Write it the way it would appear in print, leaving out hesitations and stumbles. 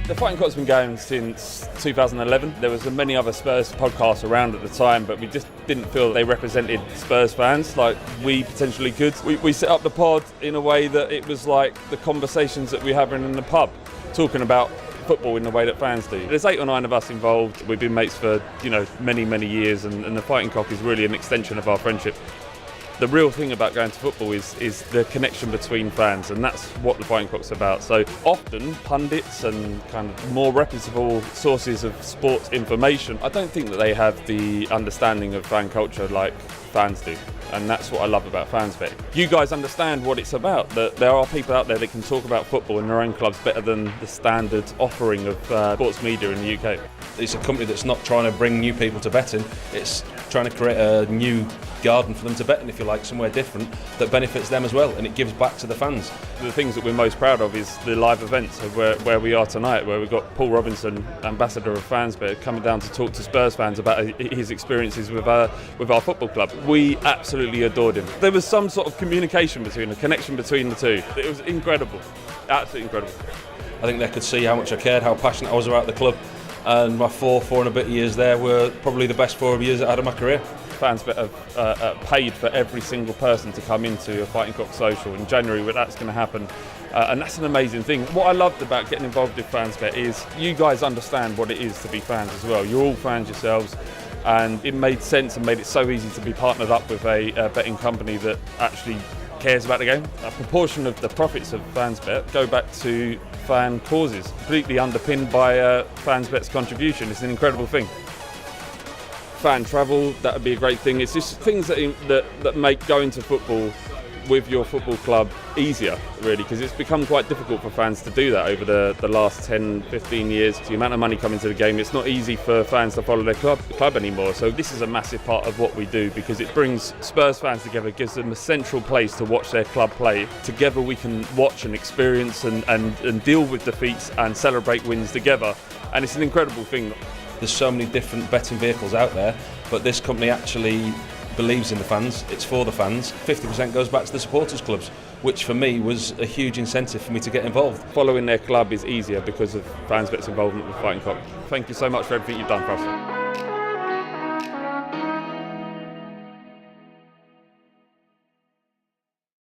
The Fighting Cock's been going since 2011. There was many other Spurs podcasts around at the time, but we just didn't feel they represented Spurs fans like we potentially could. We set up the pod in a way that it was like the conversations that we're having in the pub, talking about football in the way that fans do. There's 8 or 9 of us involved. We've been mates for many years, and the Fighting Cock is really an extension of our friendship. The real thing about going to football is the connection between fans, and that's what the Fighting Cock's about. So often pundits and kind of more reputable sources of sports information, I don't think that they have the understanding of fan culture like fans do. And that's what I love about FansBet. You guys understand what it's about, that there are people out there that can talk about football in their own clubs better than the standard offering of sports media in the UK. It's a company that's not trying to bring new people to betting, it's trying to create a new garden for them to bet in, if you like, somewhere different that benefits them as well, and it gives back to the fans. The things that we're most proud of is the live events of where we are tonight, where we've got Paul Robinson, Ambassador of FansBet, coming down to talk to Spurs fans about his experiences with our football club. We absolutely adored him. There was some sort of communication between, a connection between the two. It was incredible, absolutely incredible. I think they could see how much I cared, how passionate I was about the club, and my four and a bit years there were probably the best 4 years I had of my career. FansBet have paid for every single person to come into a Fighting Cock social. In January, that's going to happen, and that's an amazing thing. What I loved about getting involved with FansBet is you guys understand what it is to be fans as well. You're all fans yourselves, and it made sense and made it so easy to be partnered up with a betting company that actually cares about the game. A proportion of the profits of FansBet go back to fan causes, completely underpinned by FansBet's contribution. It's an incredible thing. Fan travel, that would be a great thing. It's just things that make going to football with your football club easier, really, because it's become quite difficult for fans to do that over the last 10, 15 years. The amount of money coming to the game, it's not easy for fans to follow their club anymore. So this is a massive part of what we do, because it brings Spurs fans together, gives them a central place to watch their club play. Together we can watch and experience and deal with defeats and celebrate wins together. And it's an incredible thing. There's so many different betting vehicles out there, but this company actually believes in the fans, it's for the fans. 50% goes back to the supporters clubs, which for me was a huge incentive for me to get involved. Following their club is easier because of FansBet's involvement with Fighting Cock. Thank you so much for everything you've done for us.